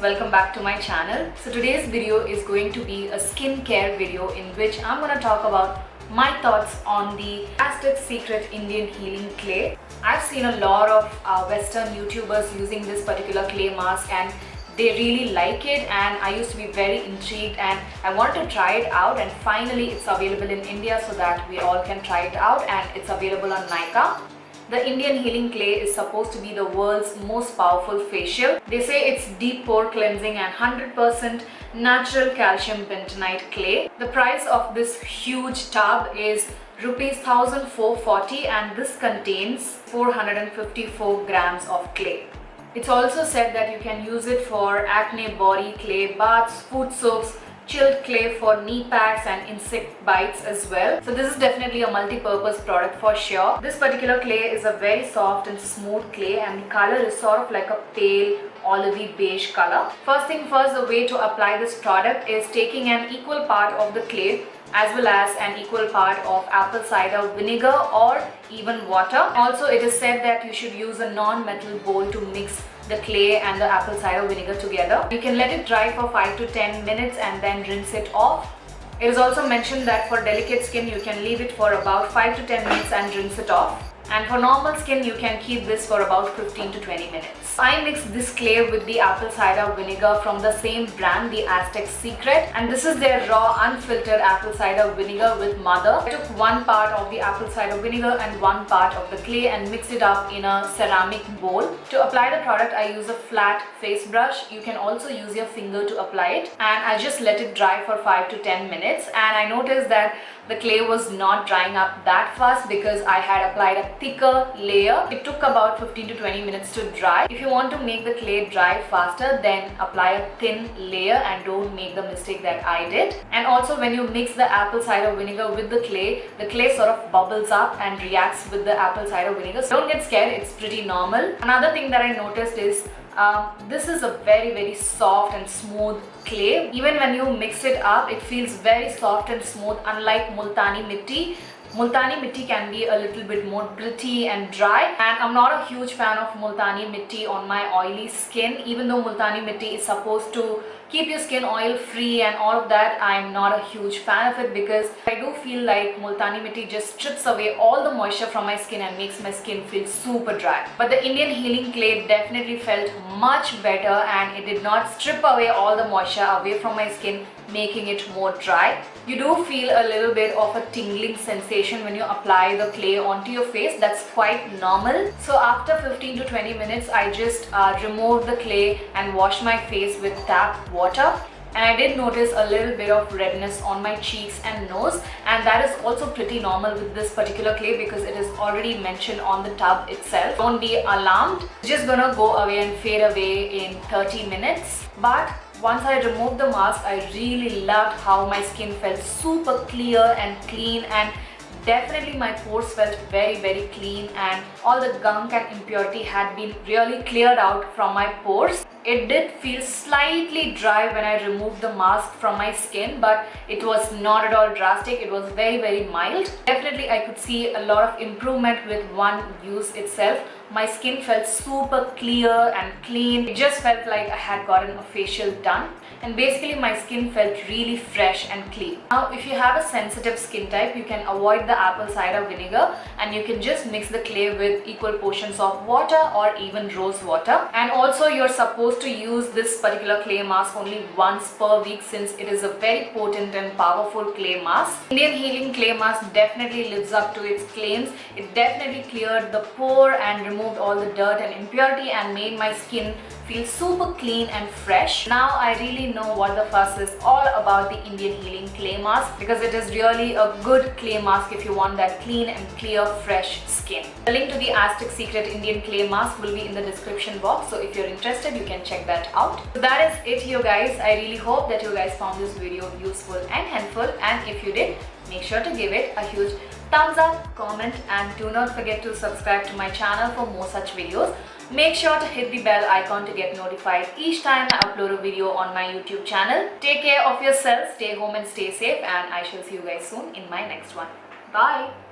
Welcome back to my channel. So today's video is going to be a skincare video in which I'm going to talk about my thoughts on the Aztec Secret Indian Healing Clay. I've seen a lot of Western YouTubers using this particular clay mask and they really like it, and I used to be very intrigued and I wanted to try it out, and finally it's available in India so that we all can try it out, and it's available on Nykaa. The Indian Healing Clay is supposed to be the world's most powerful facial. They say it's deep pore cleansing and 100% natural calcium bentonite clay. The price of this huge tub is rupees 1440, and this contains 454 grams of clay. It's also said that you can use it for acne body clay baths, food soaps, chilled clay for knee pads and insect bites as well. So this is definitely a multi-purpose product for sure. This particular clay is a very soft and smooth clay, and the color is sort of like a pale olivey beige color. First thing first, the way to apply this product is taking an equal part of the clay as well as an equal part of apple cider vinegar or even water. Also, it is said that you should use a non-metal bowl to mix the clay and the apple cider vinegar together. You can let it dry for 5 to 10 minutes and then rinse it off. It is also mentioned that for delicate skin you can leave it for about 5 to 10 minutes and rinse it off. And for normal skin you can keep this for about 15 to 20 minutes. I mixed this clay with the apple cider vinegar from the same brand, the Aztec Secret, and this is their raw unfiltered apple cider vinegar with mother. I took one part of the apple cider vinegar and one part of the clay and mixed it up in a ceramic bowl. To apply the product I use a flat face brush. You can also use your finger to apply it, and I just let it dry for 5 to 10 minutes, and I noticed that the clay was not drying up that fast because I had applied a thicker layer. It took about 15 to 20 minutes to dry. If you want to make the clay dry faster, then apply a thin layer and don't make the mistake that I did. And also, when you mix the apple cider vinegar with the clay sort of bubbles up and reacts with the apple cider vinegar. So don't get scared, it's pretty normal. Another thing that I noticed is this is a very soft and smooth clay. Even when you mix it up, it feels very soft and smooth, unlike Multani Mitti. Multani Mitti can be a little bit more gritty and dry, and I'm not a huge fan of Multani Mitti on my oily skin. Even though Multani Mitti is supposed to keep your skin oil free and all of that, I'm not a huge fan of it because I do feel like Multani Mitti just strips away all the moisture from my skin and makes my skin feel super dry. But the Indian Healing Clay definitely felt much better, and it did not strip away all the moisture away from my skin, making it more dry. You do feel a little bit of a tingling sensation when you apply the clay onto your face. That's quite normal. So after 15 to 20 minutes, I just removed the clay and washed my face with tap water. And I did notice a little bit of redness on my cheeks and nose, and that is also pretty normal with this particular clay because it is already mentioned on the tub itself. Don't be alarmed. It's just gonna go away and fade away in 30 minutes. But once I removed the mask, I really loved how my skin felt super clear and clean, and definitely my pores felt very clean, and all the gunk and impurity had been really cleared out from my pores. It did feel slightly dry when I removed the mask from my skin, but it was not at all drastic. It was very mild. Definitely I could see a lot of improvement with one use itself. my skin felt super clear and clean. It just felt like I had gotten a facial done, and basically my skin felt really fresh and clean. Now if you have a sensitive skin type, you can avoid the apple cider vinegar and you can just mix the clay with equal portions of water or even rose water. And also you're supposed to use this particular clay mask only once per week, since it is a very potent and powerful clay mask. Indian Healing Clay Mask definitely lives up to its claims. It definitely cleared the pore and removed all the dirt and impurity and made my skin feel super clean and fresh. Now I really know what the fuss is all about the Indian Healing Clay Mask, because it is really a good clay mask if you want that clean and clear fresh skin. The link to the Aztec Secret Indian Clay Mask will be in the description box, so if you're interested you can check that out. So that is it, you guys. I really hope that you guys found this video useful and helpful, and if you did, make sure to give it a huge thumbs up, comment, and do not forget to subscribe to my channel for more such videos. Make sure to hit the bell icon to get notified each time I upload a video on my YouTube channel. Take care of yourselves, stay home and stay safe, and I shall see you guys soon in my next one. Bye!